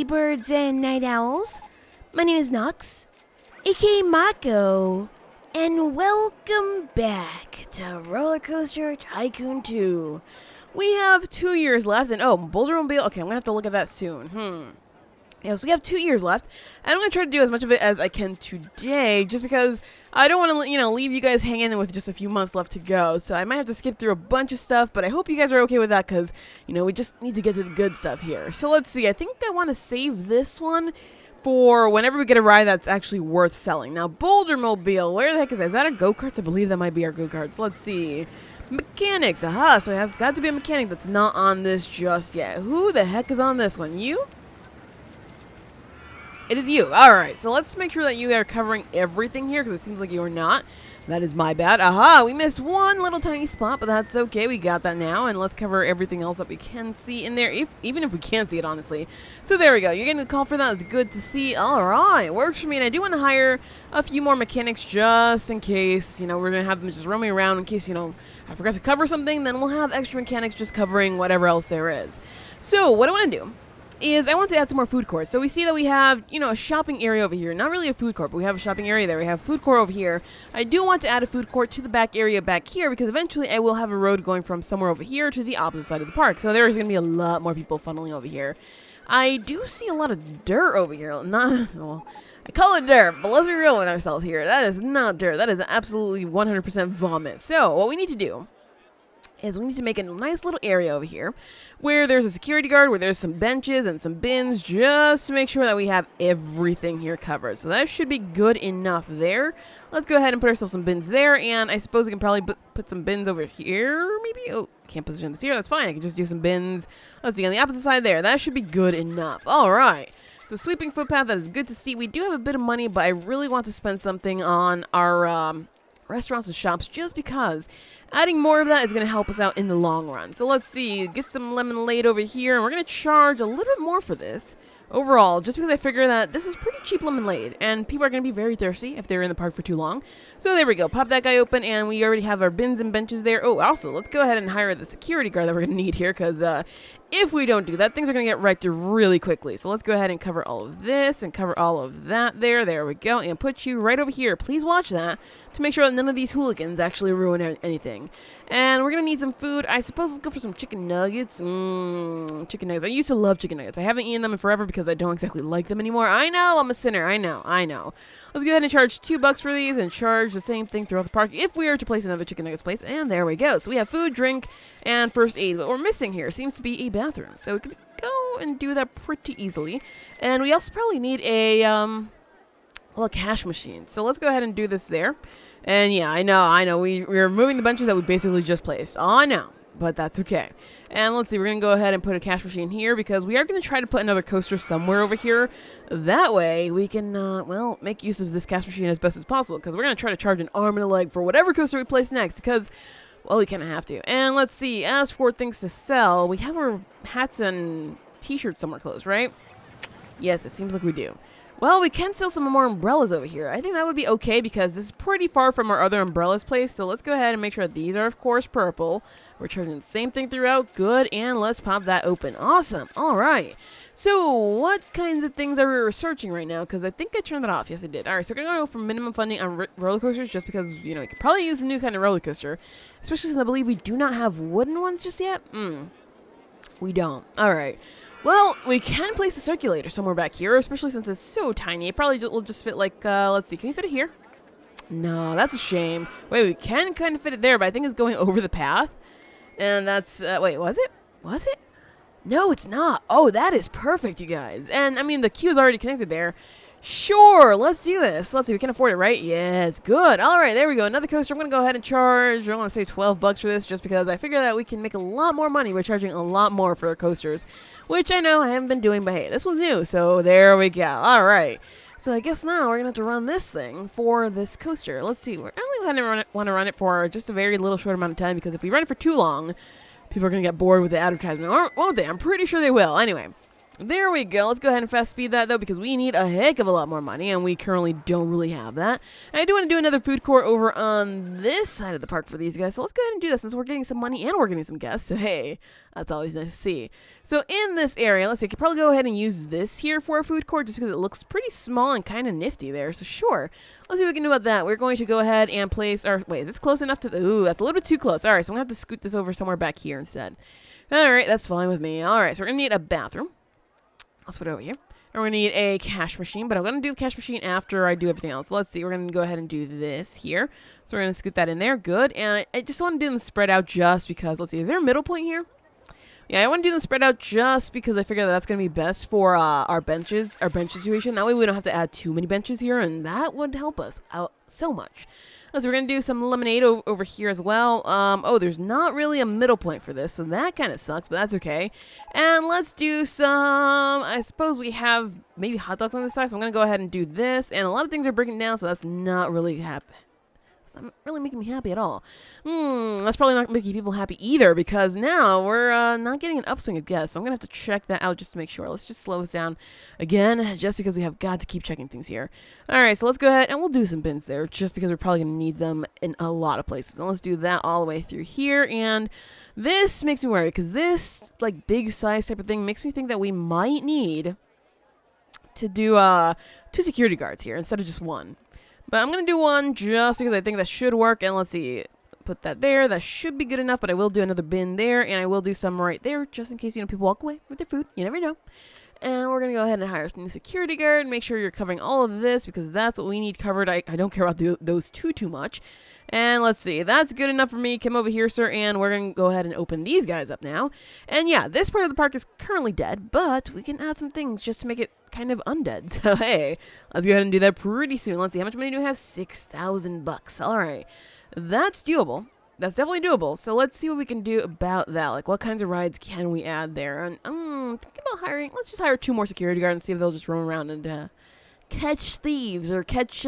birds and night owls. My name is Nox, aka Mako, and welcome back to Rollercoaster Tycoon 2. We have 2 years left, and Bouldermobile. Okay, I'm gonna have to look at that soon. Yes, we have 2 years left, and I'm gonna try to do as much of it as I can today, just because I don't want to, leave you guys hanging with just a few months left to go. So I might have to skip through a bunch of stuff, but I hope you guys are okay with that, because we just need to get to the good stuff here. So let's see. I think I want to save this one for whenever we get a ride that's actually worth selling. Now, Bouldermobile, where the heck is that? Is that our go-karts? I believe that might be our go-karts. Let's see. Mechanics, aha, so it has got to be a mechanic that's not on this just yet. Who the heck is on this one? You? It is you. Alright, so let's make sure that you are covering everything here, because it seems like you are not. That is my bad. Aha, we missed one little tiny spot, but that's okay. We got that now, and let's cover everything else that we can see in there, even if we can't see it, honestly. So there we go. You're getting the call for that. It's good to see. Alright, works for me, and I do want to hire a few more mechanics just in case, we're going to have them just roaming around in case, I forgot to cover something, then we'll have extra mechanics just covering whatever else there is. So, what I want to do is I want to add some more food courts. So we see that we have, a shopping area over here. Not really a food court, but we have a shopping area there. We have a food court over here. I do want to add a food court to the back area back here, because eventually I will have a road going from somewhere over here to the opposite side of the park. So there's going to be a lot more people funneling over here. I do see a lot of dirt over here. Well, I call it dirt, but let's be real with ourselves here. That is not dirt. That is absolutely 100% vomit. So what we need to do is we need to make a nice little area over here where there's a security guard, where there's some benches and some bins, just to make sure that we have everything here covered. So that should be good enough there. Let's go ahead and put ourselves some bins there, and I suppose we can probably put some bins over here, maybe? Oh, can't position this here. That's fine. I can just do some bins. Let's see, on the opposite side there. That should be good enough. All right. So sweeping footpath, that is good to see. We do have a bit of money, but I really want to spend something on our restaurants and shops, just because adding more of that is going to help us out in the long run. So let's see, get some lemonade over here, and we're going to charge a little bit more for this overall, just because I figure that this is pretty cheap lemonade, and people are going to be very thirsty if they're in the park for too long. So there we go, pop that guy open, and we already have our bins and benches there. Oh, also, let's go ahead and hire the security guard that we're going to need here, because if we don't do that, things are going to get wrecked really quickly. So let's go ahead and cover all of this and cover all of that there. There we go, and put you right over here. Please watch that to make sure that none of these hooligans actually ruin anything. And we're going to need some food. I suppose let's go for some chicken nuggets. Chicken nuggets. I used to love chicken nuggets. I haven't eaten them in forever because I don't exactly like them anymore. I know, I'm a sinner. I know. Let's go ahead and charge $2 for these and charge the same thing throughout the park if we are to place another chicken nuggets place. And there we go. So we have food, drink, and first aid. What we're missing here seems to be a bathroom. So we can go and do that pretty easily. And we also probably need a cash machine. So let's go ahead and do this there. And yeah, I know. We're moving the benches that we basically just placed. Oh, I know. But that's okay. And let's see, we're going to go ahead and put a cash machine here, because we are going to try to put another coaster somewhere over here. That way, we can, make use of this cash machine as best as possible, because we're going to try to charge an arm and a leg for whatever coaster we place next, because, well, we kind of have to. And let's see, as for things to sell, we have our hats and t-shirts somewhere close, right? Yes, it seems like we do. Well, we can sell some more umbrellas over here. I think that would be okay, because this is pretty far from our other umbrellas place. So let's go ahead and make sure that these are, of course, purple. We're charging the same thing throughout. Good. And let's pop that open. Awesome. All right. So what kinds of things are we researching right now? Because I think I turned that off. Yes, I did. All right. So we're going to go for minimum funding on roller coasters, just because, we could probably use a new kind of roller coaster, especially since I believe we do not have wooden ones just yet. We don't. All right. Well, we can place a circulator somewhere back here, especially since it's so tiny. It probably will just fit like, let's see, can we fit it here? No, that's a shame. Wait, we can kind of fit it there, but I think it's going over the path. And that's, wait, was it? Was it? No, it's not. Oh, that is perfect, you guys. And, I mean, the queue is already connected there. Sure, let's do this. Let's see, we can afford it, right? Yes, good. All right, there we go. Another coaster. I'm going to go ahead and charge, I want to say $12 for this, just because I figure that we can make a lot more money by charging a lot more for our coasters, which I know I haven't been doing, but hey, this one's new, so there we go. All right. So I guess now we're going to have to run this thing for this coaster. Let's see. We're only going to want to run it for just a very little short amount of time, because if we run it for too long, people are going to get bored with the advertisement, won't they? I'm pretty sure they will. Anyway, There we go. Let's go ahead and fast speed that, though, because we need a heck of a lot more money, and we currently don't really have that. And I do want to do another food court over on this side of the park for these guys, so let's go ahead and do that since we're getting some money and we're getting some guests. So, hey, that's always nice to see. So, in this area, let's see, I could probably go ahead and use this here for a food court just because it looks pretty small and kind of nifty there. So, sure. Let's see what we can do about that. We're going to go ahead and place our... Wait, is this close enough to... Ooh, that's a little bit too close. All right, so I'm going to have to scoot this over somewhere back here instead. All right, that's fine with me. All right, so we're going to need a bathroom. Let's put it over here. And we're going to need a cash machine, but I'm going to do the cash machine after I do everything else. So let's see. We're going to go ahead and do this here. So we're going to scoot that in there. Good. And I just want to do them spread out just because. Let's see. Is there a middle point here? Yeah, I want to do them spread out just because I figure that's going to be best for our bench situation. That way we don't have to add too many benches here, and that would help us out so much. So we're going to do some lemonade over here as well. Oh, there's not really a middle point for this, so that kind of sucks, but that's okay. And let's do some, I suppose we have maybe hot dogs on this side, so I'm going to go ahead and do this. And a lot of things are breaking down, so that's not really making me happy at all. That's probably not making people happy either, because now we're not getting an upswing of guests. So I'm going to have to check that out just to make sure. Let's just slow this down again, just because we have got to keep checking things here. All right, so let's go ahead and we'll do some bins there, just because we're probably going to need them in a lot of places. And let's do that all the way through here. And this makes me worried, because this like big size type of thing makes me think that we might need to do 2 security guards here instead of just 1. But I'm going to do 1 just because I think that should work. And let's see, put that there. That should be good enough, but I will do another bin there. And I will do some right there just in case, people walk away with their food. You never know. And we're going to go ahead and hire a new security guard. Make sure you're covering all of this because that's what we need covered. I don't care about those too much. And let's see, that's good enough for me. Come over here, sir, and we're going to go ahead and open these guys up now. And yeah, this part of the park is currently dead, but we can add some things just to make it kind of undead. So hey, let's go ahead and do that pretty soon. Let's see, how much money do we have? $6,000. All right, that's doable. That's definitely doable. So let's see what we can do about that. Like, what kinds of rides can we add there? And think about hiring. Let's just hire 2 more security guards and see if they'll just roam around and catch thieves or catch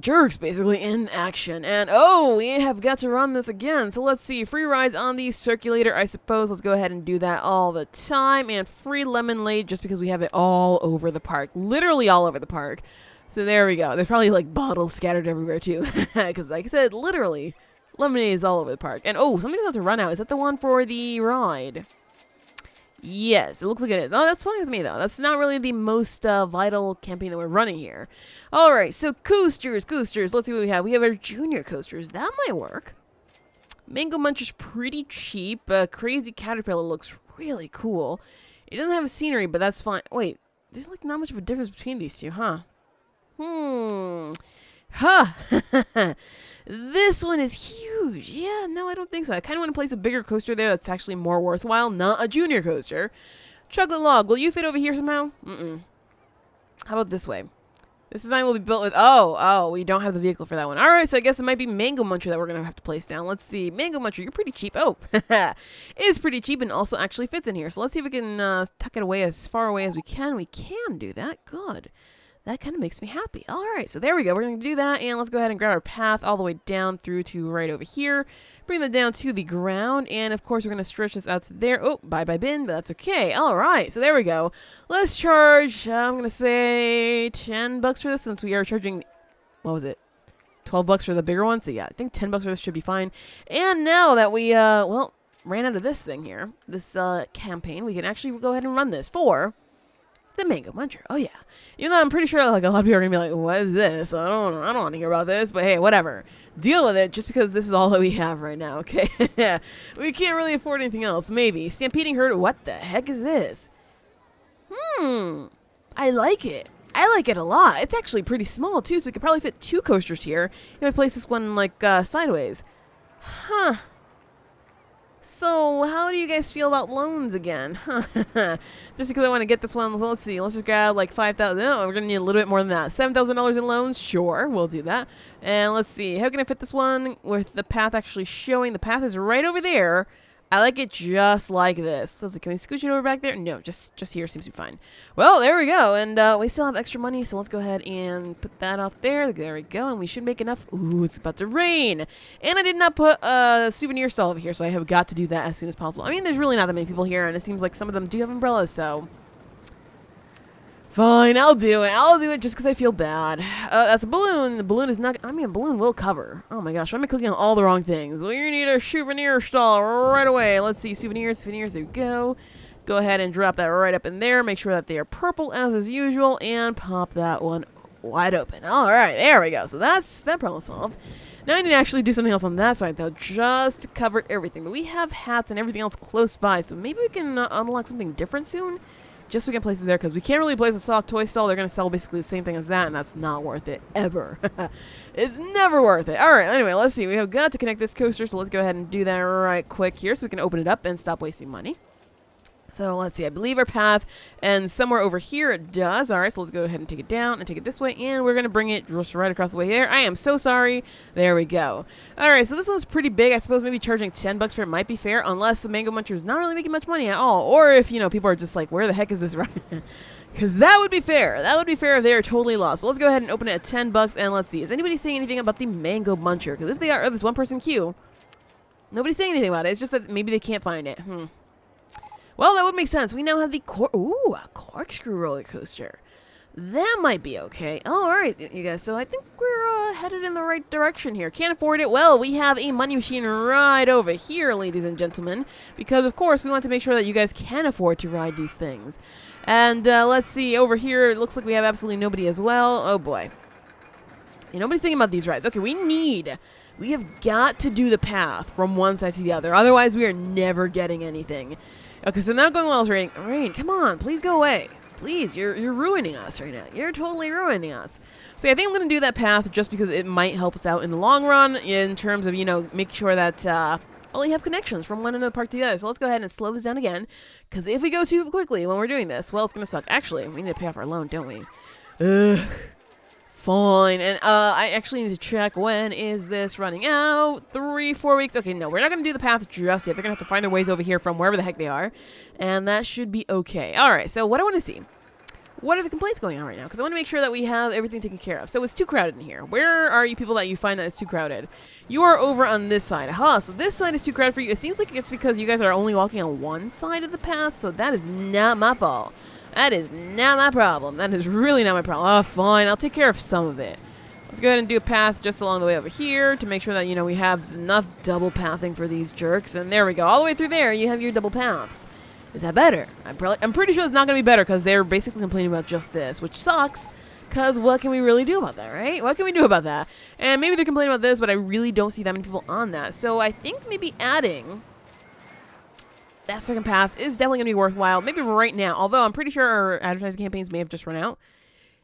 jerks basically in action. And oh, we have got to run this again. So let's see, free rides on the circulator, I suppose. Let's go ahead and do that all the time. And free lemonade just because we have it all over the park, literally all over the park. So there we go. There's probably like bottles scattered everywhere too, because like I said, literally lemonade is all over the park. And oh, something's about to run out. Is that the one for the ride? Yes, it looks like it is. Oh, that's fine with me, though. That's not really the most vital campaign that we're running here. All right, so coasters. Let's see what we have. We have our junior coasters. That might work. Mango Muncher's pretty cheap. Crazy Caterpillar looks really cool. It doesn't have a scenery, but that's fine. Wait, there's like not much of a difference between these two, huh? This one is huge. Yeah, no, I don't think so. I kind of want to place a bigger coaster there that's actually more worthwhile, not a junior coaster. Chocolate Log, will you fit over here somehow? How about this way? This design will be built with... Oh, we don't have the vehicle for that one. All right, so I guess it might be Mango Muncher that we're going to have to place down. Let's see. Mango Muncher, you're pretty cheap. Oh, it is pretty cheap and also actually fits in here. So let's see if we can tuck it away as far away as we can. We can do that. Good. That kind of makes me happy. All right, so there we go. We're going to do that, and let's go ahead and grab our path all the way down through to right over here. Bring that down to the ground, and of course, we're going to stretch this out to there. Oh, bye-bye bin, but that's okay. All right, so there we go. Let's charge, I'm going to say $10 for this since we are charging, what was it? $12 for the bigger one, so yeah, I think $10 for this should be fine. And now that we, ran out of this thing here, this campaign, we can actually go ahead and run this for the Mango Muncher. Oh yeah. Even though I'm pretty sure like a lot of people are gonna be like, what is this? I don't want to hear about this, but hey, whatever. Deal with it just because this is all that we have right now, okay? We can't really afford anything else. Maybe. Stampeding Herd, what the heck is this? I like it. I like it a lot. It's actually pretty small too, so we could probably fit 2 coasters here if I place this one like sideways. Huh. So, how do you guys feel about loans again? Just because I want to get this one, let's see. Let's just grab like $5,000. No, we're going to need a little bit more than that. $7,000 in loans? Sure, we'll do that. And let's see. How can I fit this one with the path actually showing? The path is right over there. I like it just like this. Let's see, can we scooch it over back there? No, just here seems to be fine. Well, there we go. And we still have extra money, so let's go ahead and put that off there. There we go. And we should make enough. Ooh, it's about to rain. And I did not put a souvenir stall over here, so I have got to do that as soon as possible. I mean, there's really not that many people here, and it seems like some of them do have umbrellas, so... Fine, I'll do it. I'll do it just because I feel bad. That's a balloon. The balloon is not... I mean, a balloon will cover. Oh my gosh, why am I clicking on all the wrong things? Well, you need a souvenir stall right away. Let's see, souvenirs. There we go. Go ahead and drop that right up in there. Make sure that they are purple as usual, and pop that one wide open. All right, there we go. So that's that problem solved. Now I need to actually do something else on that side, though, just to cover everything. But we have hats and everything else close by, so maybe we can unlock something different soon. Just so we can place it there, because we can't really place a soft toy stall. They're going to sell basically the same thing as that, and that's not worth it, ever. It's never worth it. All right, anyway, let's see. We have got to connect this coaster, so let's go ahead and do that right quick here so we can open it up and stop wasting money. So let's see. I believe our path ends somewhere over here. It does. All right, so let's go ahead and take it down and take it this way, and we're going to bring it just right across the way here. I am so sorry. There we go. All right, so this one's pretty big. I suppose maybe charging $10 for it might be fair, unless the Mango Muncher is not really making much money at all, or if, you know, people are just like, where the heck is this right? Because that would be fair. That would be fair if they are totally lost. But let's go ahead and open it at $10, and let's see. Is anybody saying anything about the Mango Muncher? Because if they are, this one-person queue, nobody's saying anything about it. It's just that maybe they can't find it. Well, that would make sense. We now have the a corkscrew roller coaster. That might be okay. All right, you guys. So I think we're headed in the right direction here. Can't afford it. Well, we have a money machine right over here, ladies and gentlemen, because of course we want to make sure that you guys can afford to ride these things. And let's see over here. It looks like we have absolutely nobody as well. Oh boy. Yeah, nobody's thinking about these rides. Okay, we have got to do the path from one side to the other. Otherwise, we are never getting anything. Okay, so now going well is raining. Rain, come on, please go away. Please, you're ruining us right now. You're totally ruining us. So yeah, I think I'm going to do that path just because it might help us out in the long run in terms of, you know, making sure that well, you have connections from one end of the park to the other. So let's go ahead and slow this down again, because if we go too quickly when we're doing this, well, it's going to suck. Actually, we need to pay off our loan, don't we? Ugh. Fine. And I actually need to check, when is this running out? 3-4 weeks. Okay, no, we're not going to do the path just yet. They're going to have to find their ways over here from wherever the heck they are. And that should be okay. All right, so what I want to see. What are the complaints going on right now? Because I want to make sure that we have everything taken care of. So it's too crowded in here. Where are you people that you find that it's too crowded? You are over on this side. Aha, so this side is too crowded for you. It seems like it's because you guys are only walking on one side of the path, so that is not my fault. That is not my problem. That is really not my problem. Oh, fine. I'll take care of some of it. Let's go ahead and do a path just along the way over here to make sure that, you know, we have enough double pathing for these jerks. And there we go. All the way through there, you have your double paths. Is that better? I'm pretty sure it's not going to be better because they're basically complaining about just this, which sucks. Because what can we really do about that, right? What can we do about that? And maybe they're complaining about this, but I really don't see that many people on that. So I think maybe adding that second path is definitely going to be worthwhile. Maybe right now. Although I'm pretty sure our advertising campaigns may have just run out.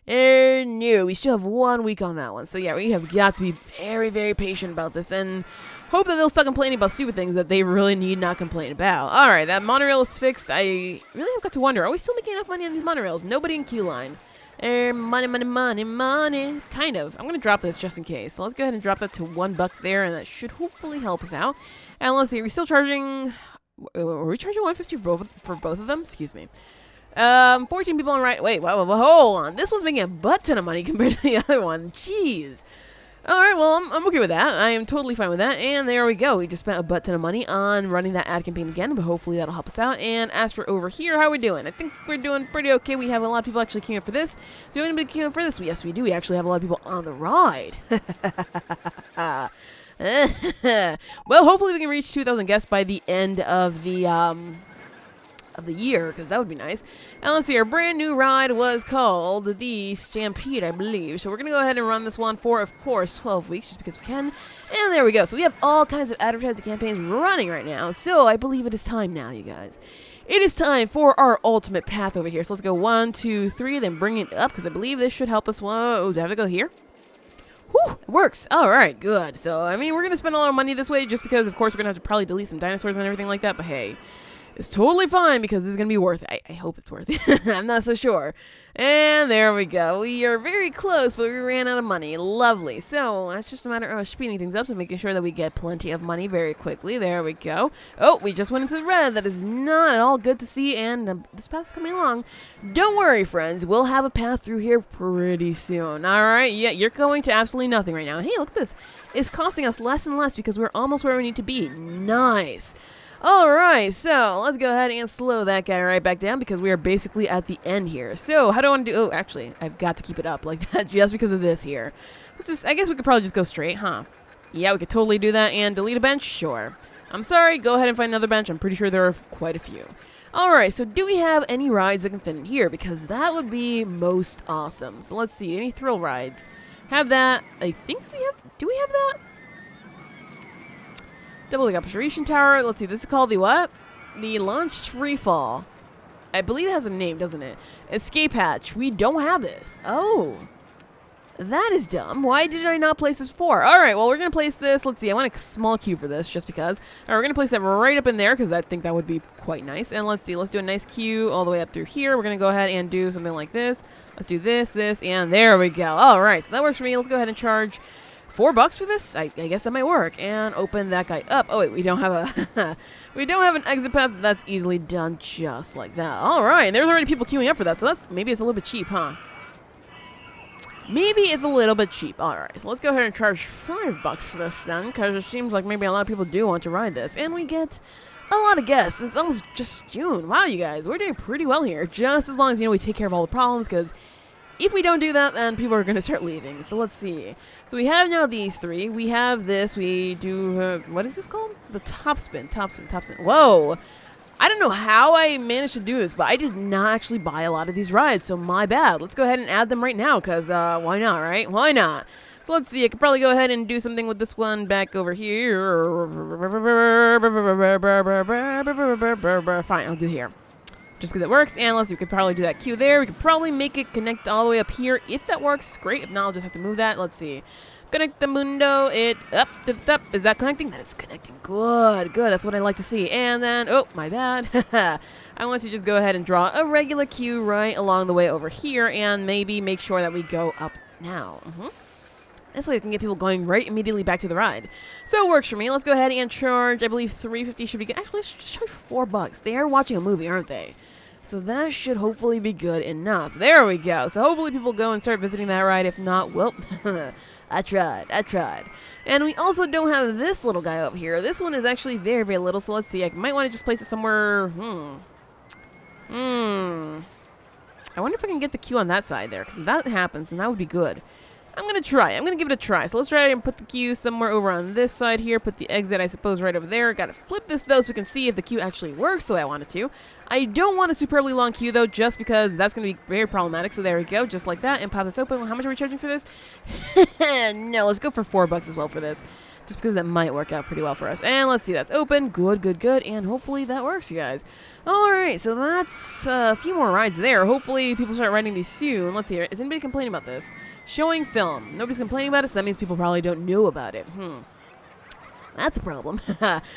No, we still have 1 week on that one. So yeah, we have got to be very, very patient about this. And hope that they'll stop complaining about stupid things that they really need not complain about. Alright, that monorail is fixed. I really have got to wonder, are we still making enough money on these monorails? Nobody in queue line. Money, money, money, money. Kind of. I'm going to drop this just in case. So let's go ahead and drop that to $1 there. And that should hopefully help us out. And let's see, are we still charging... Were we charging $150 for both of them? Excuse me. 14 people on right. Wait, hold on. This one's making a butt ton of money compared to the other one. Jeez. Alright, well, I'm okay with that. I am totally fine with that. And there we go. We just spent a butt ton of money on running that ad campaign again, but hopefully that'll help us out. And as for over here, how are we doing? I think we're doing pretty okay. We have a lot of people actually queuing up for this. Do you have anybody queuing up for this? Yes, we do. We actually have a lot of people on the ride. Well, hopefully we can reach 2,000 guests by the end of the year, because that would be nice. And let's see, our brand new ride was called the Stampede, I believe. So we're going to go ahead and run this one for, of course, 12 weeks, just because we can. And there we go. So we have all kinds of advertising campaigns running right now. So I believe it is time now, you guys. It is time for our ultimate path over here. So let's go 1, 2, 3, then bring it up, because I believe this should help us. Whoa, do I have to go here? Whew, it works. All right, good. So, I mean, we're going to spend a lot of money this way just because, of course, we're going to have to probably delete some dinosaurs and everything like that. But, hey, is totally fine because this is going to be worth it. I hope it's worth it. I'm not so sure. And there we go. We are very close, but we ran out of money. Lovely. So that's just a matter of speeding things up and making sure that we get plenty of money very quickly. There we go. Oh, we just went into the red. That is not at all good to see, and this path's coming along. Don't worry, friends. We'll have a path through here pretty soon. All right? Yeah, you're going to absolutely nothing right now. Hey, look at this. It's costing us less and less because we're almost where we need to be. Nice. Alright, so let's go ahead and slow that guy right back down because we are basically at the end here. So, how do I want to do... Oh, actually, I've got to keep it up like that just because of this here. Let's just... I guess we could probably just go straight, huh? Yeah, we could totally do that and delete a bench? Sure. I'm sorry, go ahead and find another bench. I'm pretty sure there are quite a few. Alright, so do we have any rides that can fit in here? Because that would be most awesome. So, let's see. Any thrill rides? Have that. I think we have... Do we have that? Double observation tower. Let's see. This is called the what? The launched free fall. I believe it has a name, doesn't it? Escape hatch. We don't have this. Oh. That is dumb. Why did I not place this before? Alright, well, we're going to place this. Let's see. I want a small queue for this just because. Alright, we're going to place that right up in there because I think that would be quite nice. And let's see. Let's do a nice queue all the way up through here. We're going to go ahead and do something like this. Let's do this, this, and there we go. Alright, so that works for me. Let's go ahead and charge $4 for this? I guess that might work. And open that guy up. Oh, wait, we don't have a... we don't have an exit path. That's easily done just like that. All right, there's already people queuing up for that. So that's... Maybe it's a little bit cheap, huh? Maybe it's a little bit cheap. All right, so let's go ahead and charge $5 for this then. Because it seems like maybe a lot of people do want to ride this. And we get a lot of guests. It's almost just June. Wow, you guys. We're doing pretty well here. Just as long as, we take care of all the problems. Because... if we don't do that, then people are going to start leaving. So let's see. So we have now these three. We have this. We do... what is this called? The top spin. Top spin. Top spin. Whoa. I don't know how I managed to do this, but I did not actually buy a lot of these rides. So my bad. Let's go ahead and add them right now because why not, right? Why not? So let's see. I could probably go ahead and do something with this one back over here. Fine. I'll do here. Just because it works, and let's see, we could probably do that queue there. We could probably make it connect all the way up here. If that works, great. If not, I'll just have to move that. Let's see. Connect the mundo. It up. Is that connecting? That is connecting. Good. That's what I like to see. And then, oh, my bad. I want to just go ahead and draw a regular queue right along the way over here, and maybe make sure that we go up now. This way we can get people going right immediately back to the ride. So it works for me. Let's go ahead and charge, I believe $3.50 should be good. Actually, let's just charge $4. They are watching a movie, aren't they? So that should hopefully be good enough. There we go. So hopefully people go and start visiting that ride. If not, well, I tried. And we also don't have this little guy up here. This one is actually very, very little. So let's see. I might want to just place it somewhere. I wonder if I can get the queue on that side there. Because if that happens, then that would be good. I'm going to try. I'm going to give it a try. So let's try and put the queue somewhere over on this side here. Put the exit, I suppose, right over there. Got to flip this, though, so we can see if the queue actually works the way I want it to. I don't want a superbly long queue, though, just because that's going to be very problematic. So there we go, just like that. And pop this open. How much are we charging for this? No, let's go for $4 as well for this. Just because that might work out pretty well for us. And let's see, that's open. Good. And hopefully that works, you guys. Alright, so that's a few more rides there. Hopefully people start riding these soon. Let's see, is anybody complaining about this? Showing film. Nobody's complaining about it, so that means people probably don't know about it. That's a problem.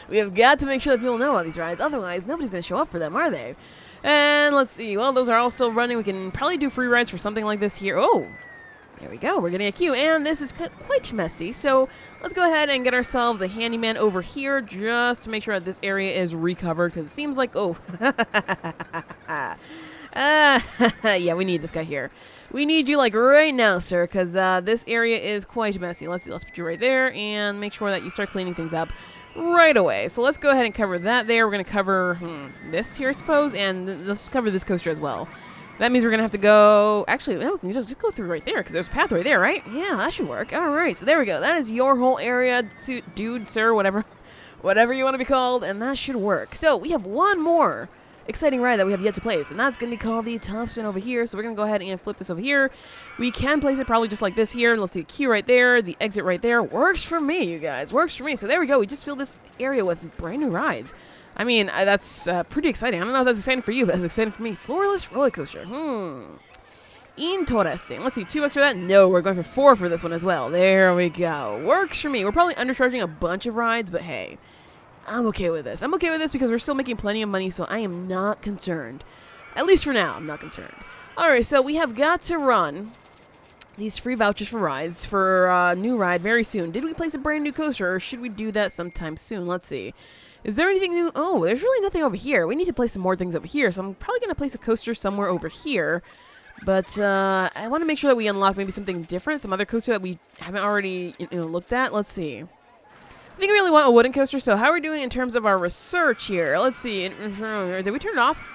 We have got to make sure that people know about these rides. Otherwise, nobody's going to show up for them, are they? And let's see. Well, those are all still running. We can probably do free rides for something like this here. Oh, there we go. We're getting a queue. And this is quite messy. So let's go ahead and get ourselves a handyman over here just to make sure that this area is recovered. Because it seems like, oh. Yeah, we need this guy here. We need you, like, right now, sir, because this area is quite messy. Let's see. Let's put you right there and make sure that you start cleaning things up right away. So let's go ahead and cover that there. We're going to cover this here, I suppose, and let's cover this coaster as well. That means we're going to have to go... Actually, no, we can just go through right there, because there's a path right there, right? Yeah, that should work. All right, so there we go. That is your whole area, dude, sir, whatever you want to be called, and that should work. So we have one more exciting ride that we have yet to place, and that's going to be called the top spin over here. So we're going to go ahead and flip this over here. We can place it probably just like this here. Let's see, the queue right there, the exit right there. Works for me, you guys. Works for me. So there we go. We just filled this area with brand new rides. I mean, that's pretty exciting. I don't know if that's exciting for you, but that's exciting for me. Floorless roller coaster. Interesting. Let's see, $2 for that? No, we're going for $4 for this one as well. There we go. Works for me. We're probably undercharging a bunch of rides, but hey, I'm okay with this. I'm okay with this because we're still making plenty of money, so I am not concerned. At least for now, I'm not concerned. Alright, so we have got to run these free vouchers for rides for a new ride very soon. Did we place a brand new coaster, or should we do that sometime soon? Let's see. Is there anything new? Oh, there's really nothing over here. We need to place some more things over here, so I'm probably going to place a coaster somewhere over here. But I want to make sure that we unlock maybe something different, some other coaster that we haven't already looked at. Let's see. I think I really want a wooden coaster, so how are we doing in terms of our research here? Let's see. Did we turn it off?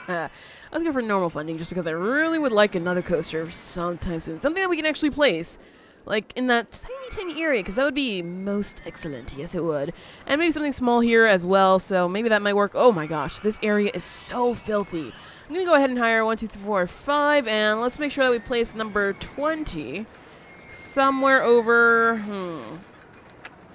Let's go for normal funding, just because I really would like another coaster sometime soon. Something that we can actually place, like, in that tiny, tiny area, because that would be most excellent. Yes, it would. And maybe something small here as well, so maybe that might work. Oh my gosh, this area is so filthy. I'm going to go ahead and hire 1, 2, 3, 4, 5, and let's make sure that we place number 20 somewhere over,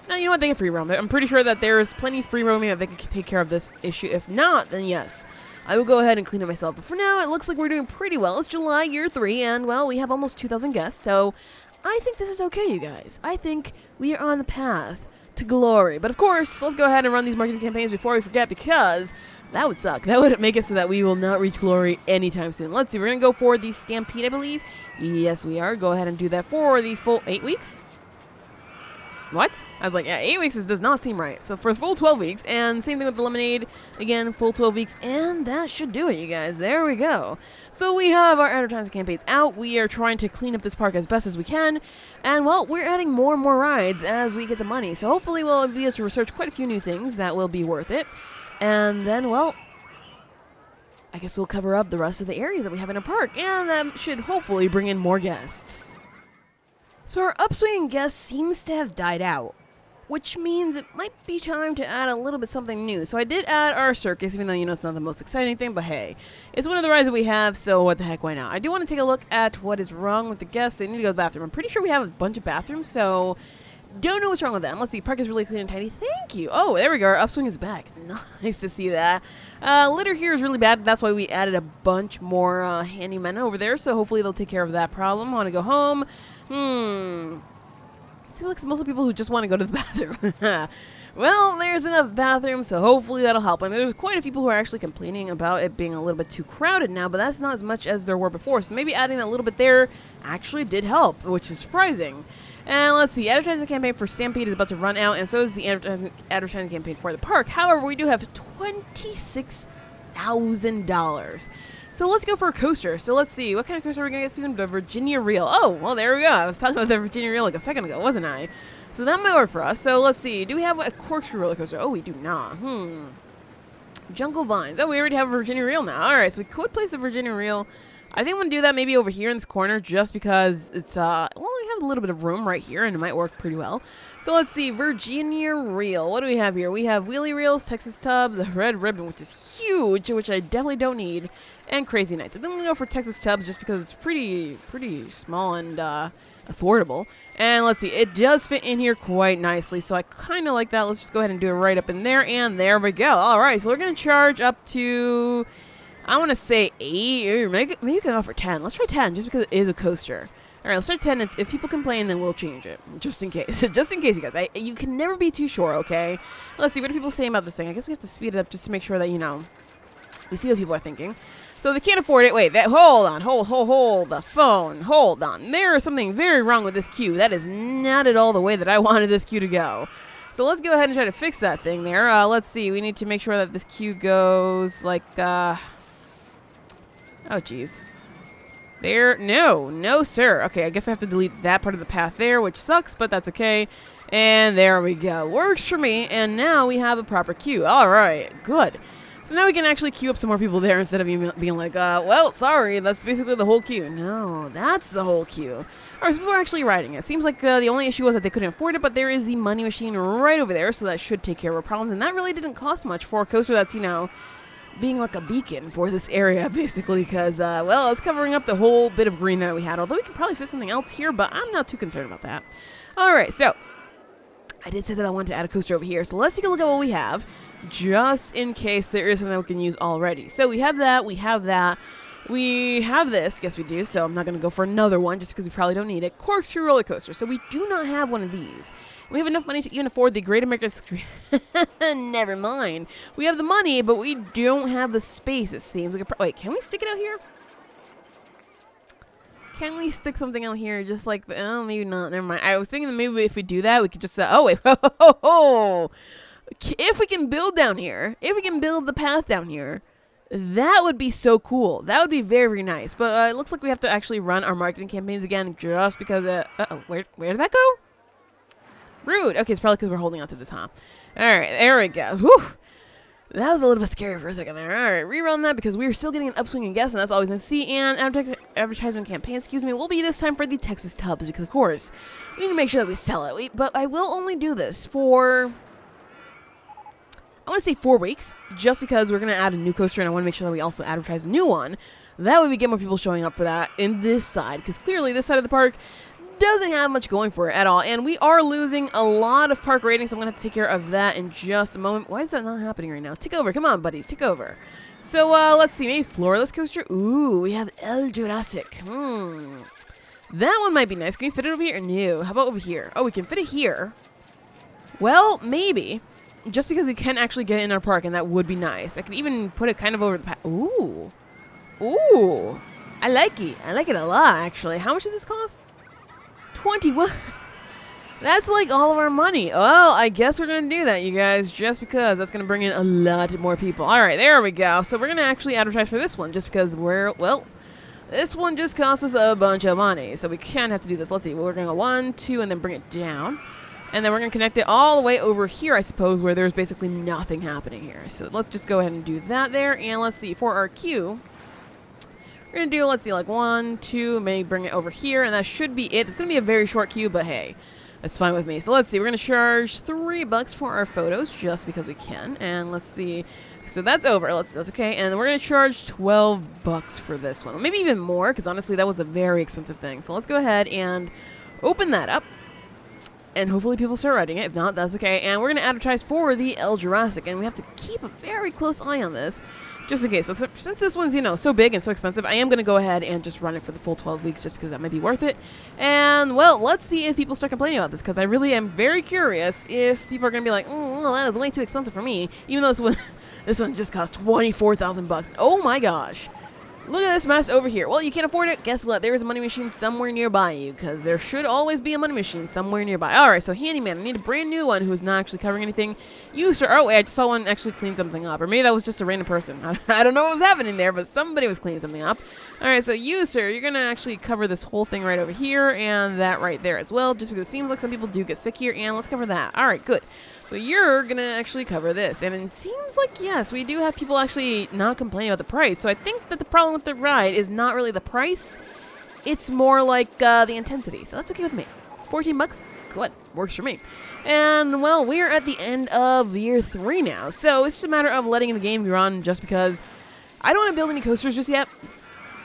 Now, you know what? They can free roam. I'm pretty sure that there's plenty of free roaming that they can take care of this issue. If not, then yes, I will go ahead and clean it myself. But for now, it looks like we're doing pretty well. It's July, year 3, and, well, we have almost 2,000 guests, so I think this is okay, you guys. I think we are on the path to glory. But, of course, let's go ahead and run these marketing campaigns before we forget, because that would suck. That would make it so that we will not reach glory anytime soon. Let's see. We're going to go for the Stampede, I believe. Yes, we are. Go ahead and do that for the full 8 weeks. What? I was like, yeah, 8 weeks does not seem right. So for the full 12 weeks, and same thing with the lemonade, again, full 12 weeks, and that should do it, you guys. There we go. So we have our advertising campaigns out. We are trying to clean up this park as best as we can, and, well, we're adding more and more rides as we get the money. So hopefully we'll be able to research quite a few new things that will be worth it. And then, well, I guess we'll cover up the rest of the areas that we have in our park, and that should hopefully bring in more guests. So our upswing guest seems to have died out, which means it might be time to add a little bit something new. So I did add our circus, even though, you know, it's not the most exciting thing, but hey, it's one of the rides that we have, so what the heck, why not? I do want to take a look at what is wrong with the guests. They need to go to the bathroom. I'm pretty sure we have a bunch of bathrooms, so don't know what's wrong with them. Let's see, park is really clean and tidy. Thank you. Oh, there we go. Our upswing is back. Nice to see that. Litter here is really bad. That's why we added a bunch more handymen over there, so hopefully they'll take care of that problem. I want to go home. It seems like it's mostly people who just want to go to the bathroom. Well, there's enough bathrooms, so hopefully that'll help. And there's quite a few people who are actually complaining about it being a little bit too crowded now, but that's not as much as there were before. So maybe adding a little bit there actually did help, which is surprising. And let's see, advertising campaign for Stampede is about to run out, and so is the advertising campaign for the park. However, we do have $26,000. So let's go for a coaster. So let's see, what kind of coaster are we going to get soon? The Virginia Reel. Oh, well, there we go. I was talking about the Virginia Reel like a second ago, wasn't I? So that might work for us. So let's see, do we have a Corkscrew roller coaster? Oh, we do not. Jungle Vines. Oh, we already have a Virginia Reel now. All right, so we could place a Virginia Reel. I think I'm going to do that maybe over here in this corner just because it's, well, we have a little bit of room right here, and it might work pretty well. So let's see, Virginia Reel. What do we have here? We have wheelie reels, Texas tubs, the red ribbon, which is huge, which I definitely don't need, and Crazy Nights. I think I'm going to go for Texas tubs just because it's pretty small and affordable. And let's see, it does fit in here quite nicely, so I kind of like that. Let's just go ahead and do it right up in there, and there we go. All right, so we're going to charge up to, I want to say 8, maybe we can go for 10. Let's try 10 just because it is a coaster. All right, let's start 10. If people complain, then we'll change it, just in case. Just in case, you guys. You can never be too sure, okay? Let's see, what are people saying about this thing? I guess we have to speed it up just to make sure that, you know, we see what people are thinking. So they can't afford it. Wait, hold on. Hold the phone. Hold on. There is something very wrong with this queue. That is not at all the way that I wanted this queue to go. So let's go ahead and try to fix that thing there. Let's see. We need to make sure that this queue goes like, oh, geez. There, no, sir. Okay, I guess I have to delete that part of the path there, which sucks, but that's okay. And there we go. Works for me, and now we have a proper queue. All right, good. So now we can actually queue up some more people there instead of being like, well, sorry, that's basically the whole queue. No, that's the whole queue. All right, so people are actually riding it. Seems like the only issue was that they couldn't afford it, but there is the money machine right over there, so that should take care of our problems. And that really didn't cost much for a coaster that's, you know, being like a beacon for this area, basically, because, well, it's covering up the whole bit of green that we had, although we can probably fit something else here, but I'm not too concerned about that. All right, so I did say that I wanted to add a coaster over here, so let's take a look at what we have, just in case there is something that we can use already. So we have that, We have this. Yes, we do. So I'm not going to go for another one just because we probably don't need it. Corkscrew roller coaster. So we do not have one of these. We have enough money to even afford the Great American Never mind. We have the money, but we don't have the space, it seems. Like wait, can we stick it out here? Can we stick something out here just like the... Oh, maybe not. Never mind. I was thinking that maybe if we do that, we could just... oh, wait. If we can build down here, if we can build the path down here, that would be so cool. That would be very, very nice. But it looks like we have to actually run our marketing campaigns again just because... where did that go? Rude. Okay, it's probably because we're holding on to this, huh? All right, there we go. Whew. That was a little bit scary for a second there. All right, rerun that because we are still getting an upswing in guests, and that's always nice to see. And advertisement campaign, will be this time for the Texas Tubs because, of course, we need to make sure that we sell it. But I will only do this for, I want to say 4 weeks, just because we're going to add a new coaster, and I want to make sure that we also advertise a new one. That way we get more people showing up for that in this side, because clearly this side of the park doesn't have much going for it at all, and we are losing a lot of park ratings, so I'm gonna have to take care of that in just a moment. Why is that not happening right now? Tick over, come on, buddy, tick over. So let's see, maybe floorless coaster. Ooh, we have El Jurassic. That one might be nice. Can we fit it over here? No. How about over here? Oh, we can fit it here. Well, maybe, just because we can actually get it in our park, and that would be nice. I could even put it kind of over the ooh, I like it. I like it a lot, actually. How much does this cost? 21. That's like all of our money. Well, I guess we're going to do that, you guys, just because that's going to bring in a lot more people. All right, there we go. So we're going to actually advertise for this one just because this one just cost us a bunch of money. So we can't have to do this. Let's see. Well, we're going to go 1, 2, and then bring it down. And then we're going to connect it all the way over here, I suppose, where there's basically nothing happening here. So let's just go ahead and do that there. And let's see. For our queue, we're going to do, let's see, like 1, 2, maybe bring it over here, and that should be it. It's going to be a very short queue, but hey, that's fine with me. So let's see, we're going to charge $3 for our photos, just because we can, and let's see. So that's over, that's okay, and we're going to charge $12 for this one. Maybe even more, because honestly, that was a very expensive thing. So let's go ahead and open that up, and hopefully people start writing it. If not, that's okay. And we're going to advertise for the El Jurassic, and we have to keep a very close eye on this, just in case. So since this one's, so big and so expensive, I am going to go ahead and just run it for the full 12 weeks just because that might be worth it. And, well, let's see if people start complaining about this because I really am very curious if people are going to be like, well, that is way too expensive for me, even though this one just cost $24,000. Oh, my gosh. Look at this mess over here. Well, you can't afford it. Guess what? There is a money machine somewhere nearby you because there should always be a money machine somewhere nearby. All right, so Handyman, I need a brand new one who is not actually covering anything. You, sir. Oh, wait, I just saw one actually clean something up. Or maybe that was just a random person. I don't know what was happening there, but somebody was cleaning something up. All right, so you, sir, you're going to actually cover this whole thing right over here and that right there as well, just because it seems like some people do get sick here. And let's cover that. All right, good. So you're going to actually cover this. And it seems like, yes, we do have people actually not complaining about the price. So I think that the problem with the ride is not really the price. It's more like the intensity. So that's okay with me. $14? Good. Works for me. And, well, we're at the end of year 3 now. So it's just a matter of letting the game run just because I don't want to build any coasters just yet.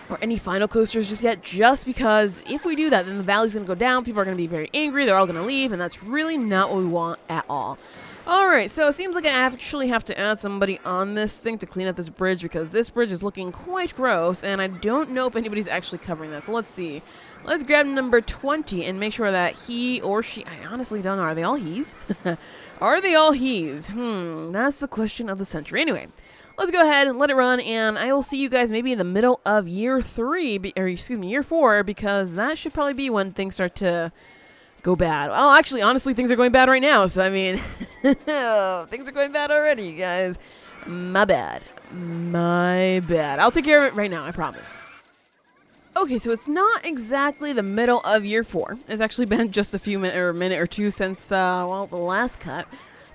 Or any final coasters just yet, just because if we do that, then the value's going to go down, people are going to be very angry, they're all going to leave, and that's really not what we want at all. Alright, so it seems like I actually have to add somebody on this thing to clean up this bridge, because this bridge is looking quite gross, and I don't know if anybody's actually covering this. So let's see. Let's grab number 20 and make sure that he or she, I honestly don't know, are they all he's? Are they all he's? That's the question of the century. Anyway. Let's go ahead and let it run, and I will see you guys maybe in the middle of year 3, or excuse me, year 4, because that should probably be when things start to go bad. Well, actually, honestly, things are going bad right now, so I mean, things are going bad already, you guys. My bad. My bad. I'll take care of it right now, I promise. Okay, so it's not exactly the middle of year 4. It's actually been just a few minute or two since, well, the last cut.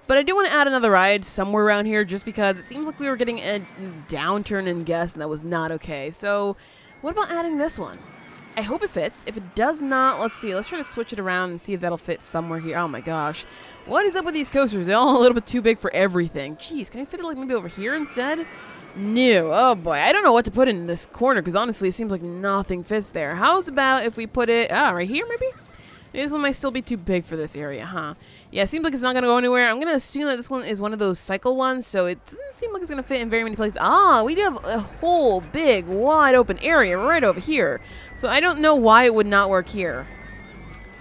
But I do want to add another ride somewhere around here just because it seems like we were getting a downturn in guests and that was not okay. So what about adding this one? I hope it fits. If it does not, let's see. Let's try to switch it around and see if that'll fit somewhere here. Oh my gosh. What is up with these coasters? They're all a little bit too big for everything. Jeez, can I fit it like maybe over here instead? No. Oh boy. I don't know what to put in this corner because honestly it seems like nothing fits there. How's about if we put it right here maybe? This one might still be too big for this area, huh? Yeah, it seems like it's not going to go anywhere. I'm going to assume that this one is one of those cycle ones, so it doesn't seem like it's going to fit in very many places. Ah, we do have a whole big, wide open area right over here. So I don't know why it would not work here.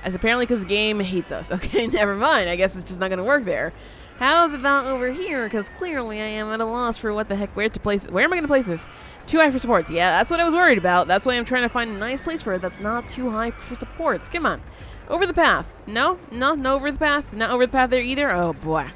As apparently because the game hates us. Okay, never mind. I guess it's just not going to work there. How's about over here? Because clearly I am at a loss for what the heck, where to place it. Where am I going to place this? Too high for supports. Yeah, that's what I was worried about. That's why I'm trying to find a nice place for it that's not too high for supports. Come on. Over the path. No over the path. Not over the path there either. Oh, boy.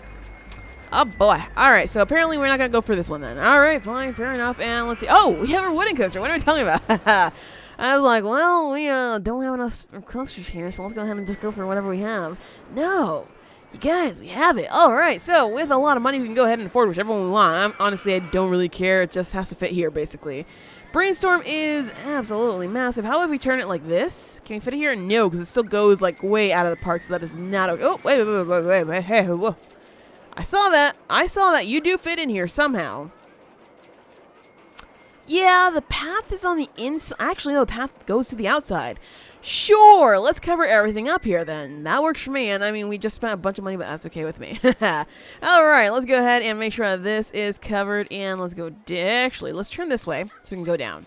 Oh, boy. All right, so apparently we're not going to go for this one then. All right, fine, fair enough. And let's see. Oh, we have our wooden coaster. What are we talking about? I was like, well, we don't have enough coasters here, so let's go ahead and just go for whatever we have. No. You guys, we have it. All right, so with a lot of money, we can go ahead and afford whichever one we want. Honestly, I don't really care. It just has to fit here, basically. Brainstorm is absolutely massive. How if we turn it like this? Can we fit it here? No, because it still goes like way out of the park, so that is not okay. Oh, wait. Hey, whoa. I saw that. You do fit in here somehow. Yeah, the path is on the inside. Actually, no, the path goes to the outside. Sure, let's cover everything up here then. That works for me, and I mean, we just spent a bunch of money, but that's okay with me. Alright, let's go ahead and make sure that this is covered, and let's go, actually, let's turn this way so we can go down.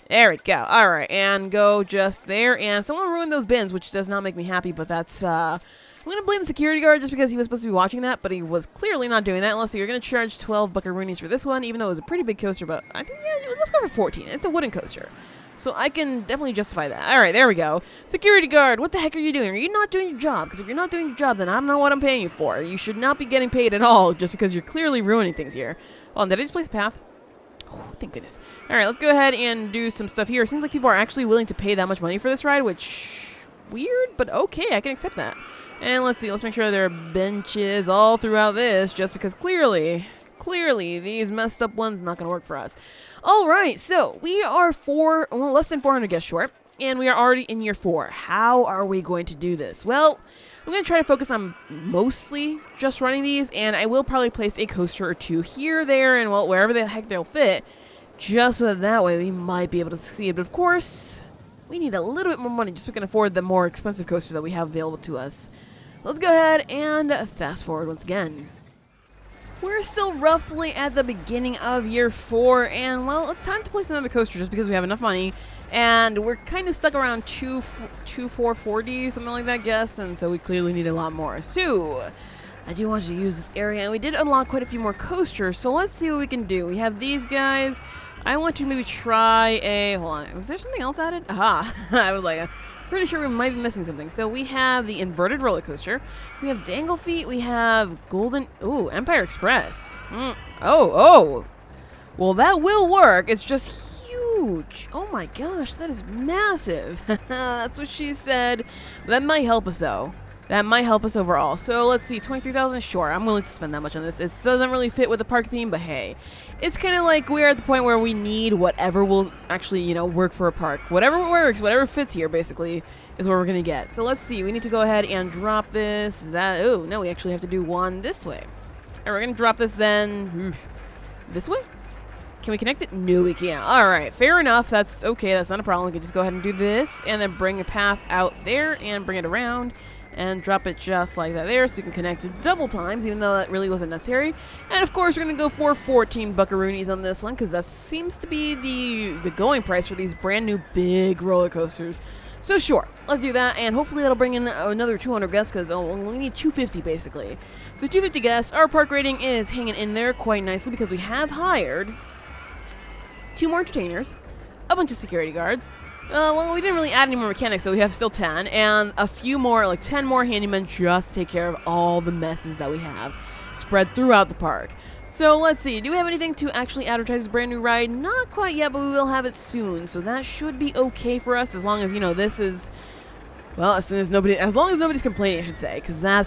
There we go. Alright, and go just there, and someone ruined those bins, which does not make me happy, but that's, I'm going to blame the security guard just because he was supposed to be watching that, but he was clearly not doing that, unless you're going to charge 12 buckaroonies for this one, even though it was a pretty big coaster, but I think, yeah, let's go for 14. It's a wooden coaster. So I can definitely justify that. Alright, there we go. Security guard, what the heck are you doing? Are you not doing your job? Because if you're not doing your job, then I don't know what I'm paying you for. You should not be getting paid at all just because you're clearly ruining things here. Oh, did I just place a path? Oh, thank goodness. Alright, let's go ahead and do some stuff here. It seems like people are actually willing to pay that much money for this ride, which... weird, but okay, I can accept that. And let's see, let's make sure there are benches all throughout this, just because clearly these messed up ones not going to work for us. Alright, so we are less than 400 guests short, and we are already in year 4. How are we going to do this? Well, I'm going to try to focus on mostly just running these, and I will probably place a coaster or two here, there, and well, wherever the heck they'll fit, just so that way we might be able to succeed. But of course, we need a little bit more money just so we can afford the more expensive coasters that we have available to us. Let's go ahead and fast forward once again. We're still roughly at the beginning of year 4, and well, it's time to place another coaster just because we have enough money, and we're kind of stuck around 440, something like that, I guess, and so we clearly need a lot more. So, I do want you to use this area, and we did unlock quite a few more coasters, so let's see what we can do. We have these guys. I want to maybe try a, hold on, was there something else added? Aha, I was like, pretty sure we might be missing something. So we have the inverted roller coaster. So we have Dangle Feet. We have Empire Express. Oh. Well, that will work. It's just huge. Oh my gosh, that is massive. That's what she said. That might help us though. That might help us overall. So let's see, 23,000. Sure, I'm willing to spend that much on this. It doesn't really fit with the park theme, but hey, it's kind of like we're at the point where we need whatever will actually, work for a park. Whatever works, whatever fits here, basically, is what we're gonna get. So let's see. We need to go ahead and drop this. Oh no, we actually have to do one this way. All right, we're gonna drop this then this way. Can we connect it? No, we can't. All right, fair enough. That's okay. That's not a problem. We can just go ahead and do this, and then bring a path out there and bring it around. And drop it just like that there so we can connect it double times, even though that really wasn't necessary. And of course, we're going to go for 14 buckaroonies on this one, because that seems to be the going price for these brand new big roller coasters. So sure, let's do that, and hopefully that'll bring in another 200 guests, because we need 250 basically. So 250 guests, our park rating is hanging in there quite nicely, because we have hired 2 more entertainers, a bunch of security guards. Well, we didn't really add any more mechanics, so we have still 10, and a few more, like 10 more handymen just to take care of all the messes that we have spread throughout the park. So let's see, do we have anything to actually advertise this brand new ride? Not quite yet, but we will have it soon, so that should be okay for us, as long as, this is, well, as long as nobody's complaining, I should say, because that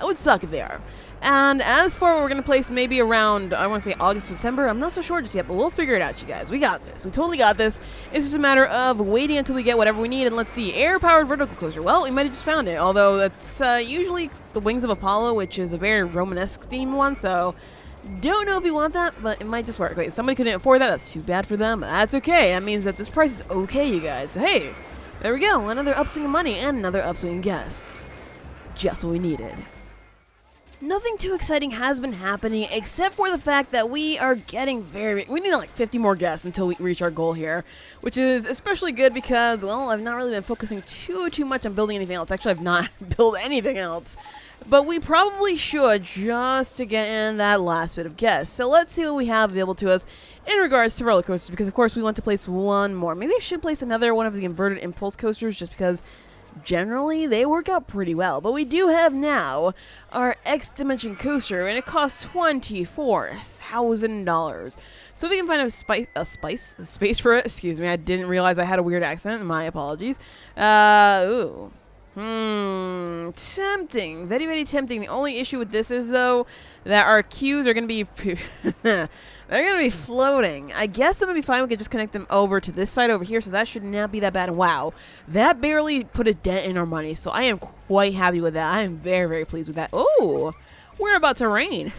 would suck if they are. And as for what we're going to place maybe around, I want to say August, September, I'm not so sure just yet, but we'll figure it out, you guys. We got this. We totally got this. It's just a matter of waiting until we get whatever we need. And let's see, air-powered vertical coaster. Well, we might have just found it, although that's usually the Wings of Apollo, which is a very Romanesque themed one, so don't know if we want that, but it might just work. Wait, somebody couldn't afford that. That's too bad for them. That's okay. That means that this price is okay, you guys. So, hey, There we go, another upswing of money and another upswing of guests. Just what we needed. Nothing too exciting has been happening except for the fact that we are getting we need like 50 more guests until we reach our goal here, which is especially good because, well, I've not really been focusing too much on building anything else. Actually, I've not built anything else, but we probably should just to get in that last bit of guests. So let's see what we have available to us in regards to roller coasters, because of course we want to place one more. Maybe I should place another one of the inverted impulse coasters just because generally they work out pretty well. But we do have now our X Dimension coaster, and it costs $24,000. So if we can find a space for it. Excuse me, I didn't realize I had a weird accent. My apologies. Tempting. Very, very tempting. The only issue with this is, though, that our queues are going to be they're going to be floating. I guess I'm going to be fine. We could just connect them over to this side over here, so that should not be that bad. Wow, that barely put a dent in our money, so I am quite happy with that. I am very, very pleased with that. Oh, we're about to rain.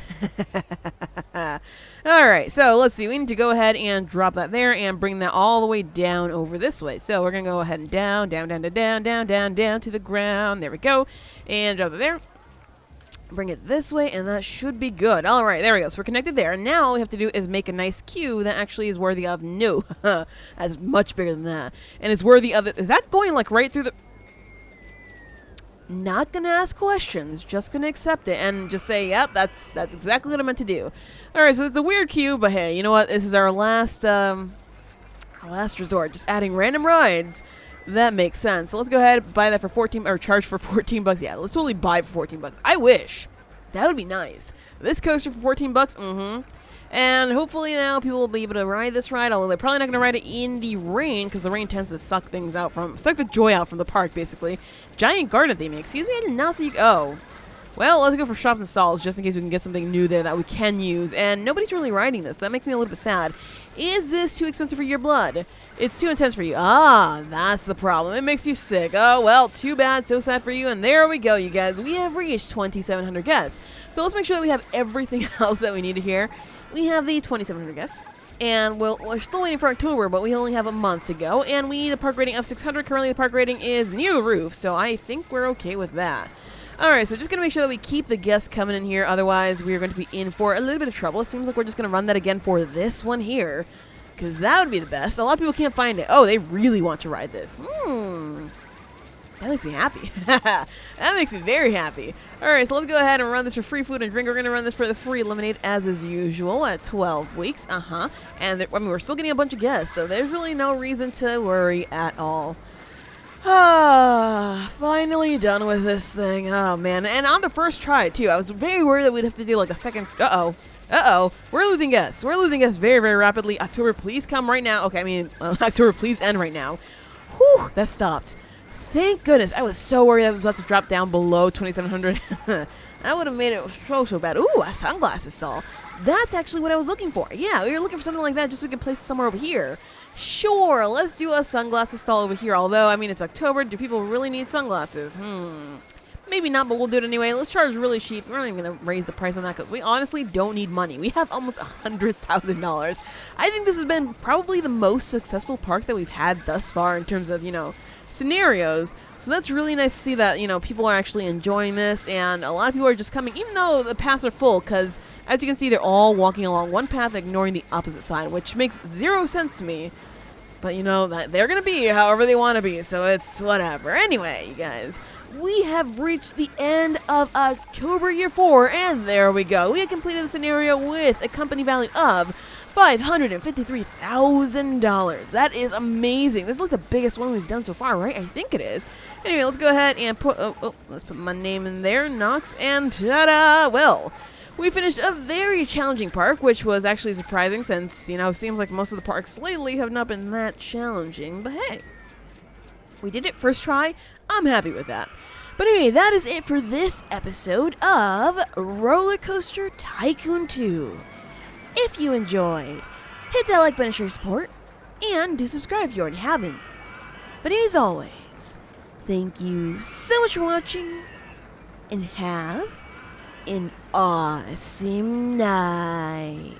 All right, so let's see. We need to go ahead and drop that there and bring that all the way down over this way. So we're going to go ahead and down to the ground. There we go. And drop it there. Bring it this way, and that should be good. All right, there we go. So we're connected there. And now all we have to do is make a nice queue that actually is worthy of... No, that's much bigger than that. And it's worthy of it. Is that going, like, right through the... Not gonna ask questions, just gonna accept it and just say, yep, that's exactly what I meant to do. Alright, so it's a weird queue, but hey, you know what? This is our last resort. Just adding random rides. That makes sense. So let's go ahead and buy that for 14, or charge for 14 bucks. Yeah, let's totally buy it for 14 bucks. I wish. That would be nice. This coaster for 14 bucks, And hopefully now people will be able to ride this ride, although they're probably not going to ride it in the rain, because the rain tends to suck the joy out from the park, basically. Giant garden theming. Excuse me, I did not see you. Oh. Well, let's go for shops and stalls, just in case we can get something new there that we can use. And nobody's really riding this, so that makes me a little bit sad. Is this too expensive for your blood? It's too intense for you. Ah, that's the problem. It makes you sick. Oh, well, too bad. So sad for you. And there we go, you guys. We have reached 2,700 guests. So let's make sure that we have everything else that we need here. We have the 2,700 guests, and we're still waiting for October, but we only have a month to go, and we need a park rating of 600. Currently, the park rating is near the roof, so I think we're okay with that. Alright, so just going to make sure that we keep the guests coming in here, otherwise we are going to be in for a little bit of trouble. It seems like we're just going to run that again for this one here, because that would be the best. A lot of people can't find it. Oh, they really want to ride this. That makes me happy. That makes me very happy. Alright, so let's go ahead and run this for free food and drink. We're going to run this for the free lemonade as is usual at 12 weeks. And I mean, we're still getting a bunch of guests, so there's really no reason to worry at all. Finally done with this thing. Oh, man. And on the first try, too. I was very worried that we'd have to do like a second... Uh-oh. We're losing guests. We're losing guests very, very rapidly. October, please come right now. Okay, I mean, October, please end right now. Whew, that stopped. Thank goodness. I was so worried I was about to drop down below 2,700. That would have made it so bad. Ooh, a sunglasses stall. That's actually what I was looking for. Yeah, we were looking for something like that just so we can place it somewhere over here. Sure, let's do a sunglasses stall over here. Although, I mean, it's October. Do people really need sunglasses? Maybe not, but we'll do it anyway. Let's charge really cheap. We're not even going to raise the price on that because we honestly don't need money. We have almost $100,000. I think this has been probably the most successful park that we've had thus far in terms of, scenarios. So that's really nice to see that, people are actually enjoying this, and a lot of people are just coming, even though the paths are full, because as you can see, they're all walking along one path, ignoring the opposite side, which makes zero sense to me. But that they're gonna be however they want to be, so it's whatever. Anyway, you guys, we have reached the end of October year 4, and there we go. We have completed the scenario with a company value of $553,000. That is amazing. This is like the biggest one we've done so far, right? I think it is. Anyway, let's go ahead and let's put my name in there, Knox, and ta-da! Well, we finished a very challenging park, which was actually surprising since, it seems like most of the parks lately have not been that challenging. But hey, we did it first try. I'm happy with that. But anyway, that is it for this episode of Rollercoaster Tycoon 2. If you enjoyed, hit that like button to show your support, and do subscribe if you already haven't. But as always, thank you so much for watching, and have an awesome night.